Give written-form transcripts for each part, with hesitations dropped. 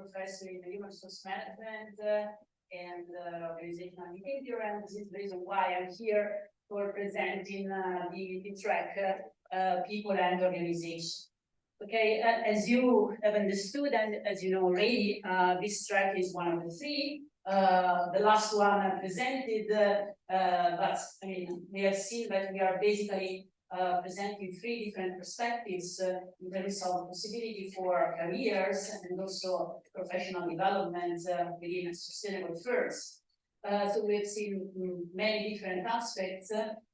professor in human resource management and organizational behavior, and this is the reason why I'm here for presenting the track people and organization. Okay, as you have understood and as you know already, this track is one of the three. The last one I presented, but I mean, we have seen that we are basically presenting three different perspectives in terms of possibility for careers and also professional development within sustainable firms. So we have seen many different aspects,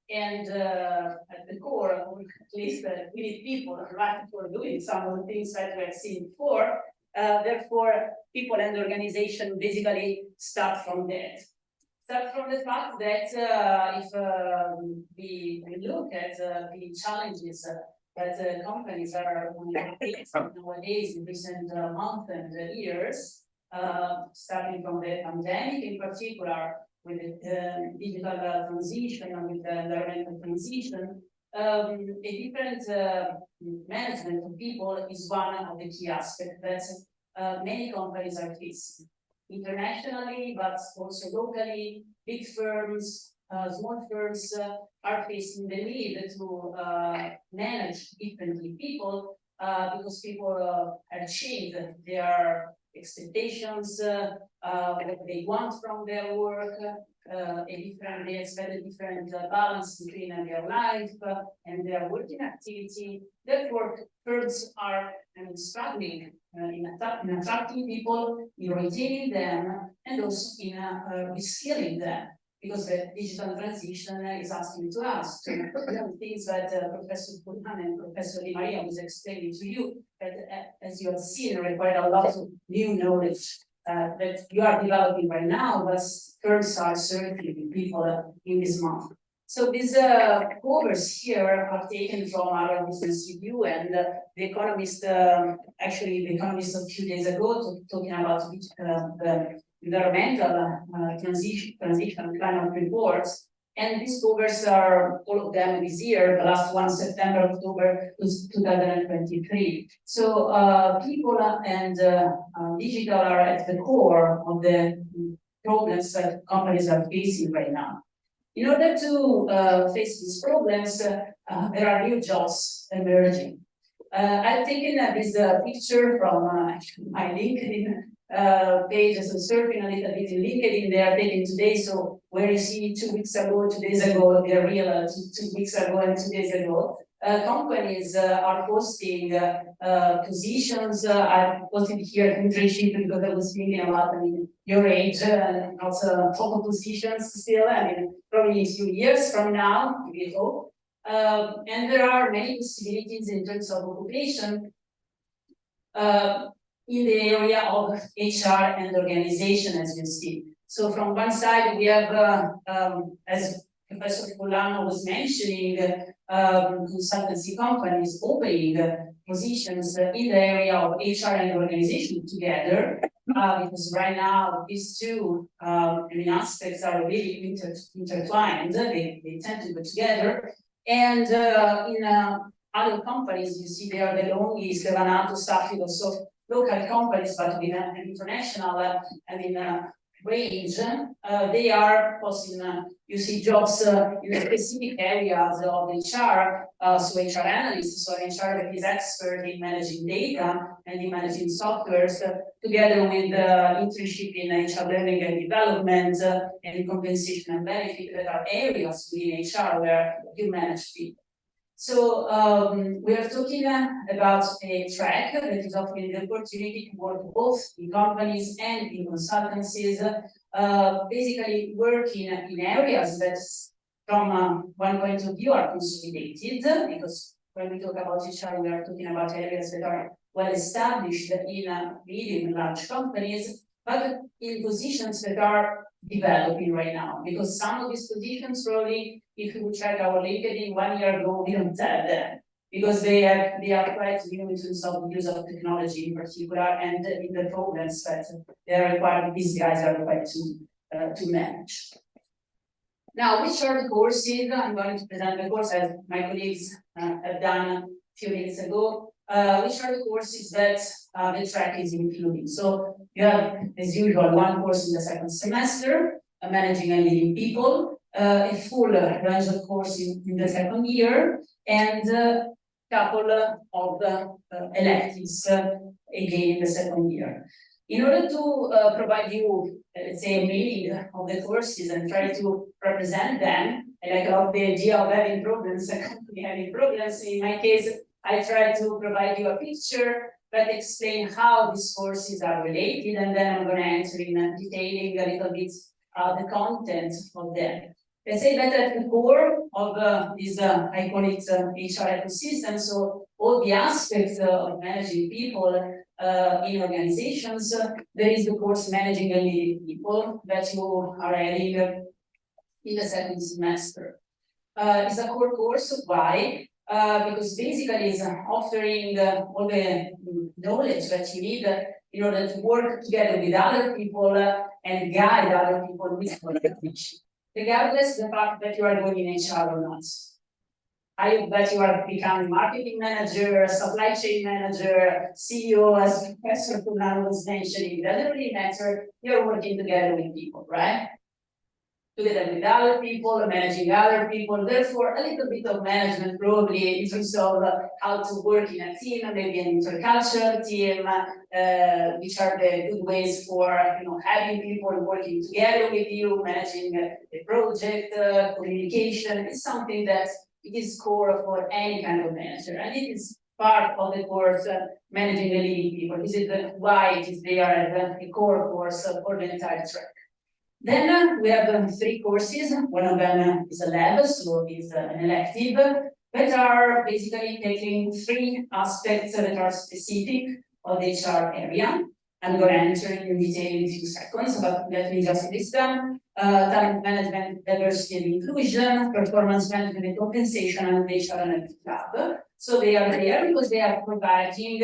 and at the core, at least we need people right for doing some of the things that we have seen before. Therefore, people and organization basically start from that. Start from the fact that if we look at the challenges that companies are facing nowadays in recent months and years, starting from the pandemic in particular, with the digital transition and with the environmental transition, a different management of people is one of the key aspects that many companies are facing. Internationally, but also locally, big firms, small firms are facing the need to manage differently people because people have changed their expectations, what they want from their work, they expect a different balance between their life and their working activity. Therefore, firms are struggling in attracting people, in retaining them, and also in reskilling them, because the digital transition is asking to us to do things that Professor Fulhan and Professor Di Maria was explaining to you, that as you have seen, require a lot of new knowledge that you are developing right now, but firms are searching people in this month. So these covers here are taken from our business review, and the Economist, actually the Economist a few days ago, talking about the environmental transition climate reports. And these covers are all of them this year, the last one, September, October 2023. So people and digital are at the core of the problems that companies are facing right now. In order to face these problems, there are new jobs emerging. I've taken this picture from my LinkedIn page, so surfing a little bit in LinkedIn. They are taken today, so where you see 2 weeks ago, 2 days ago, they are real 2 weeks ago and 2 days ago. Companies are posting positions. I posted here internship because I was thinking about, your age and also top positions still. Probably a few years from now, we hope. And there are many possibilities in terms of occupation in the area of HR and organization, as you see. So from one side, we have, as Professor Fulano was mentioning, consultancy companies opening positions in the area of HR and organization together, because right now these two aspects are really intertwined. They tend to go together. And in other companies, you see there DeLonghi, Stevanato, Safilo, so local companies, but with an international range. They are posting, you see jobs in specific areas of HR, so HR analysts, so HR that is expert in managing data and in managing softwares, together with internship in HR learning and development and compensation and benefit, that are areas within HR where you manage people. So we are talking about a track that is offering the opportunity to work both in companies and in consultancies, basically working in areas that, from one point of view, are consolidated, because when we talk about HR, we are talking about areas that are well established in medium and large companies, but in positions that are developing right now, because some of these positions, probably, if you check our LinkedIn 1 year ago, we don't have them, because they are quite new in terms of the use of technology in particular, and in the problems that they are required, these guys are required to manage. Now, which are the courses? I'm going to present the course as my colleagues have done a few minutes ago. Which are the courses that the track is including? So You have, as usual, one course in the second semester, managing and leading people, a full range of courses in the second year, and a couple of electives again in the second year. In order to provide you, let's say, a meaning of the courses and try to represent them, and I love the idea of having problems, having problems. In my case, I try to provide you a picture that explain how these courses are related, and then I'm going to enter in detailing a little bit the content of them. Let's say that at the core of this, I call it HR ecosystem, so all the aspects of managing people in organizations, there is the course managing and leading people that you are adding in the second semester. It's a core course. Why? Because basically it's offering all the knowledge that you need in order to work together with other people and guide other people with collaboration, regardless of the fact that you are going in HR or not. I hope that you are becoming marketing manager, supply chain manager, CEO, as Professor Kunan was mentioning. It doesn't really matter. You're working together with people, right? Together with other people, managing other people, therefore a little bit of management probably in terms of how to work in a team, maybe an intercultural team, which are the good ways for having people working together with you, managing the project, communication. It's something that it is core for any kind of manager, and it is part of the course managing and leading people. This is why it is there as a core course for the entire track. Then we have 3 courses. One of them is a lab, so it's an elective, that are basically taking 3 aspects that are specific of the HR area. I'm going to enter in detail in a few seconds, but let me just list them. Talent management, diversity and inclusion, performance management and compensation, and HR analytics lab. So they are there because they are providing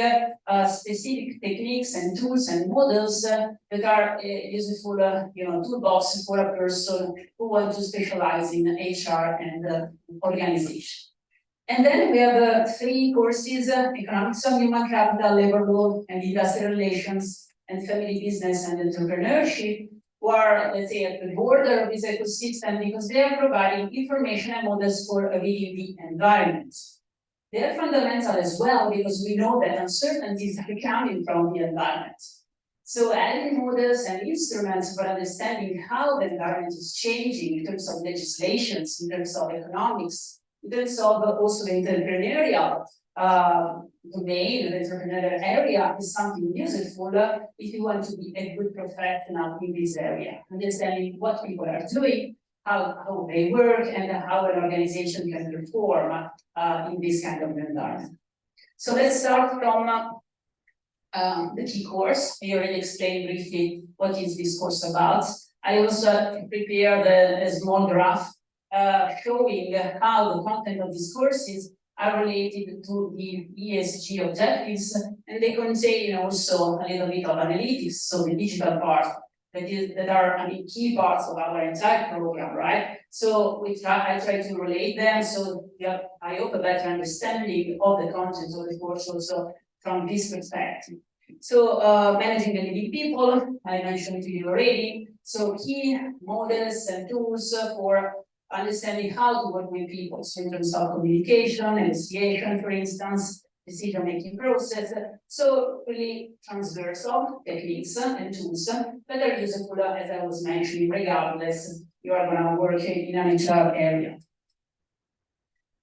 specific techniques and tools and models that are useful, toolbox for a person who wants to specialize in HR and organization. And then we have 3 courses: economics of human capital, labor law, and industrial relations, and family business and entrepreneurship, who are, let's say, at the border of this ecosystem because they are providing information and models for a VDP environment. They are fundamental as well because we know that uncertainties are coming from the environment. So adding models and instruments for understanding how the environment is changing in terms of legislations, in terms of economics, in terms of also the entrepreneurial domain, the entrepreneurial area is something useful if you want to be a good professional in this area, understanding what people are doing, how they work, and how an organization can perform in this kind of environment. So let's start from the key course. I already explained briefly what is this course about. I also prepared a small graph showing how the content of these courses are related to the ESG objectives, and they contain also a little bit of analytics, so the digital part that are key parts of our entire program, right? So I try to relate them, so I hope a better understanding of the content of the course also from this perspective. So managing and leading people, I mentioned to you already. So key models and tools for understanding how to work with people, so in terms of communication, negotiation, for instance, decision-making process. So really transversal techniques and tools that are useful, as I was mentioning, regardless you are going to work in an HR area.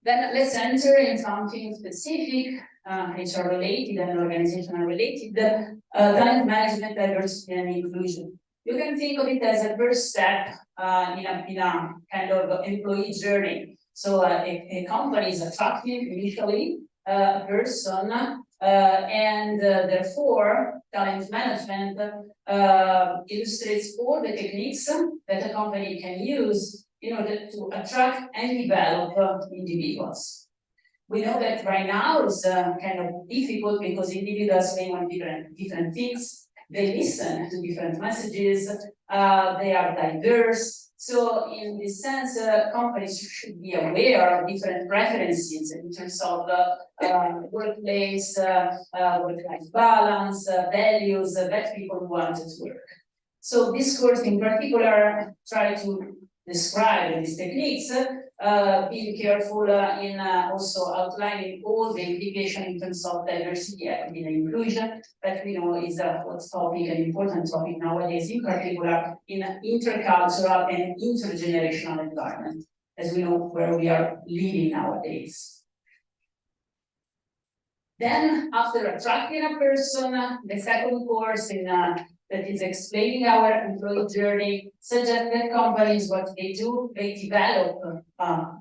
Then let's enter in something specific, HR related and organizational related, talent management, diversity and inclusion. You can think of it as a first step in a kind of employee journey. So a company is attracting initially a person, and therefore talent management illustrates all the techniques that a company can use in order to attract and develop individuals. We know that right now is kind of difficult because individuals may want different things. They listen to different messages. they are diverse. So in this sense, companies should be aware of different preferences in terms of workplace, work-life balance, values that people want at work. So this course in particular try to describe these techniques, being careful in also outlining all the implications in terms of diversity, equity, and inclusion, that we know is a hot topic, an important topic nowadays, in particular in an intercultural and intergenerational environment, as we know where we are living nowadays. Then, after attracting a person, the second course in that is explaining our employee journey, suggest that companies, what they do, they develop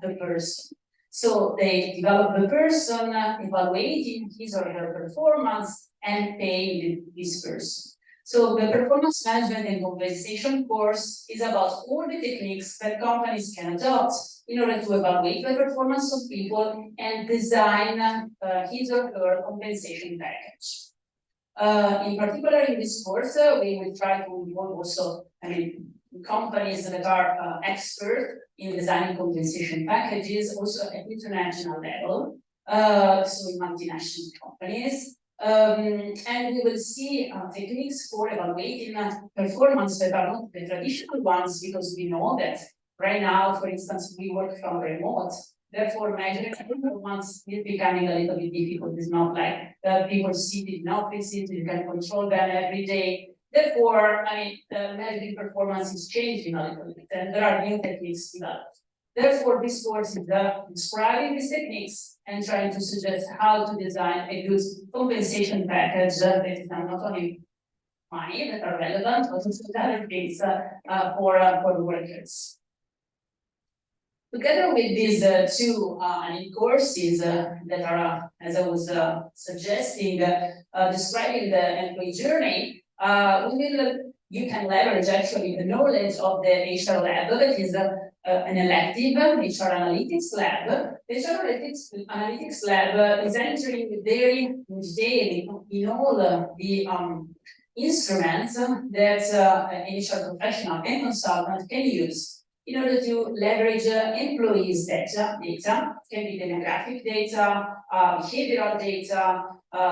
the person. So they develop the person, evaluating his or her performance, and paying this person. So the performance management and compensation course is about all the techniques that companies can adopt in order to evaluate the performance of people and design his or her compensation package. In particular, in this course, we will try to involve also, companies that are expert in designing compensation packages, also at international level, so in multinational companies. And we will see techniques for evaluating performance that are not the traditional ones, because we know that right now, for instance, we work from remote. Therefore, measuring performance is becoming a little bit difficult. It's not like people sit in offices, you can control them every day. Therefore, measuring performance is changing a little bit, and there are new techniques developed. Therefore, this course is describing these techniques and trying to suggest how to design a good compensation package that is not only money that are relevant, but also other things for workers. Together with these two courses that are, as I was suggesting, describing the employee journey, you can leverage actually the knowledge of the HR lab, that is an elective HR analytics lab. The HR analytics lab is entering very detail in all the instruments that an HR professional and consultant can use in order to leverage employees' data. Can be demographic data, behavioral data,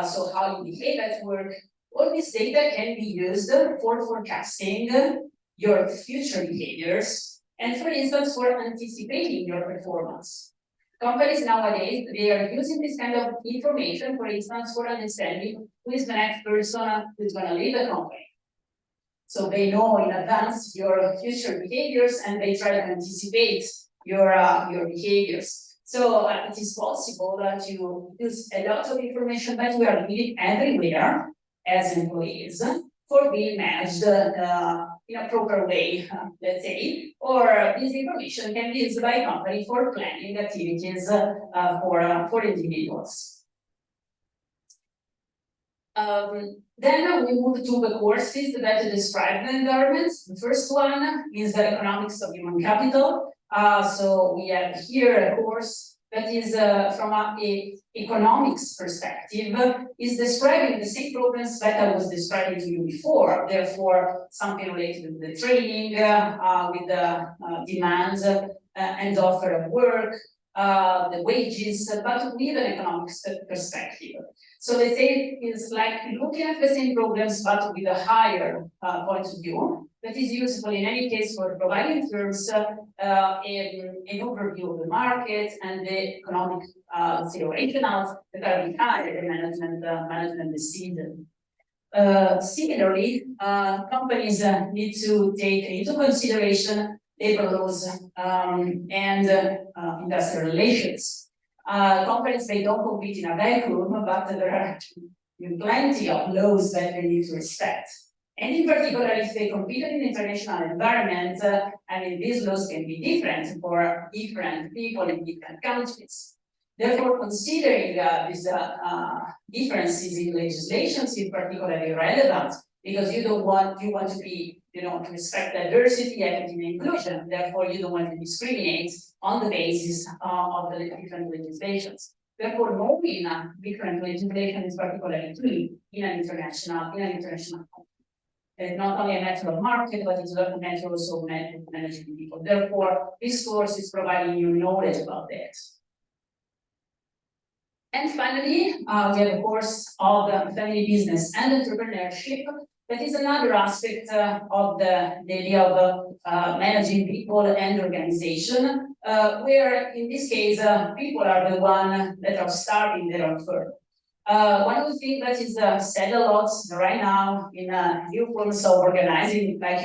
so how you behave at work. All this data can be used for forecasting your future behaviors and, for instance, for anticipating your performance. Companies nowadays, they are using this kind of information, for instance, for understanding who is the next person who is going to leave the company. So they know in advance your future behaviors and they try to anticipate your behaviors. So it is possible to use a lot of information that we are living everywhere as employees for being managed in a proper way, let's say, or this information can be used by a company for planning activities for individuals. Then we move to the courses that describe the environment. The first one is the economics of human capital. So we have here a course that is from an economics perspective, is describing the same problems that I was describing to you before. Therefore, something related to the training, with the demands and offer of work, the wages, but with an economics perspective. So let's say it's like looking at the same problems, but with a higher point of view. That is useful in any case for providing terms an overview of the market and the economic rationales that are behind the management decision. Similarly, companies need to take into consideration labor laws and industrial relations. Companies, they don't compete in a vacuum, but there are plenty of laws that they need to respect. And in particular, if they compete in an international environment, these laws can be different for different people in different countries. Therefore, considering these differences in legislations is particularly relevant, because you want to be, to respect diversity, equity, and inclusion. Therefore, you don't want to discriminate on the basis of the different legislations. Therefore, knowing different legislation is particularly key in an international context. It's not only a matter of market, but it's a matter also of managing people. Therefore, this course is providing you knowledge about that. And finally, we have a course of family business and entrepreneurship. That is another aspect of the idea of managing people and organization, where in this case, people are the one that are starting their own firm. One of the things that is said a lot right now in new forms of organizing, like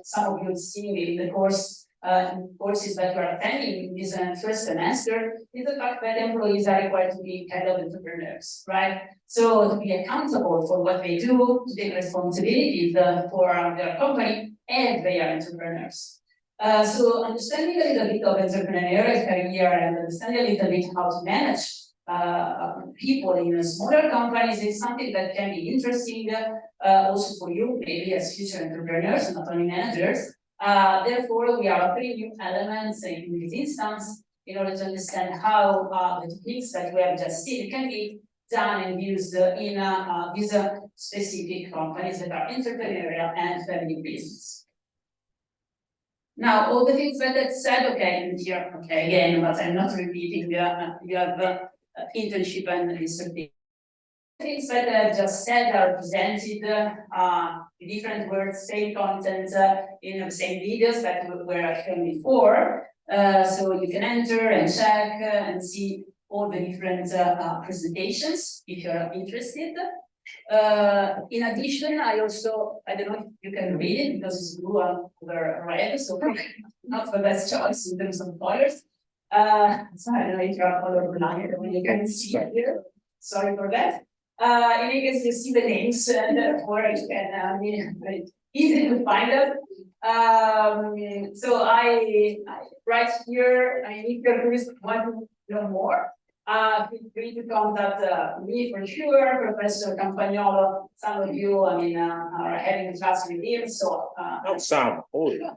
some of you seeing in the courses that you are attending in this first semester, is the fact that employees are required to be kind of entrepreneurs, right? So to be accountable for what they do, to take responsibility for their company, and they are entrepreneurs. So understanding a little bit of entrepreneurial career and understanding a little bit how to manage people in smaller companies is something that can be interesting also for you, maybe as future entrepreneurs, not only managers. Therefore, we are offering new elements in this instance in order to understand how the techniques that we have just seen can be done and used in these specific companies that are entrepreneurial and family business. Now, all the things that I said, okay, and here, okay, again, but I'm not repeating, you have internship and dissertation. Things that I just said are presented in different words, same content in the same videos that were shown before. So you can enter and check and see all the different presentations if you're interested. In addition, I don't know if you can read it because it's blue over red, so not the best choice in terms of colors. So I don't know if you're colorblind when you can see it here. Sorry for that. In any case, you see the names, and therefore you can easy to find them. So I right here, if you want to know more, feel free to contact me for sure, Professor Campagnolo. Some of you, are having a class with him, so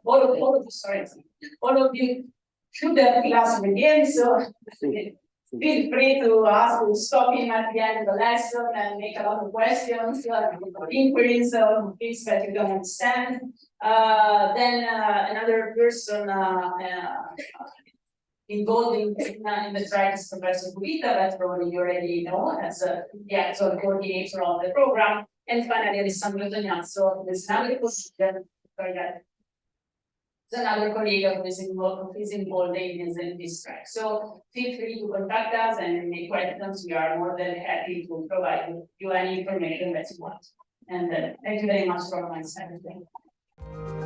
all of you should have class with him, so feel free to ask, to stop him at the end of the lesson and make a lot of questions, inquiries, things that you don't understand. Then another person involved in the track is Professor Pulita, that probably you already know as the actual coordinator of the program. And finally, Alessandro Tognazzo, there's another position, another colleague who is involved in this track. So feel free to contact us and make questions. We are more than happy to provide you any information that you want. And thank you very much for my time.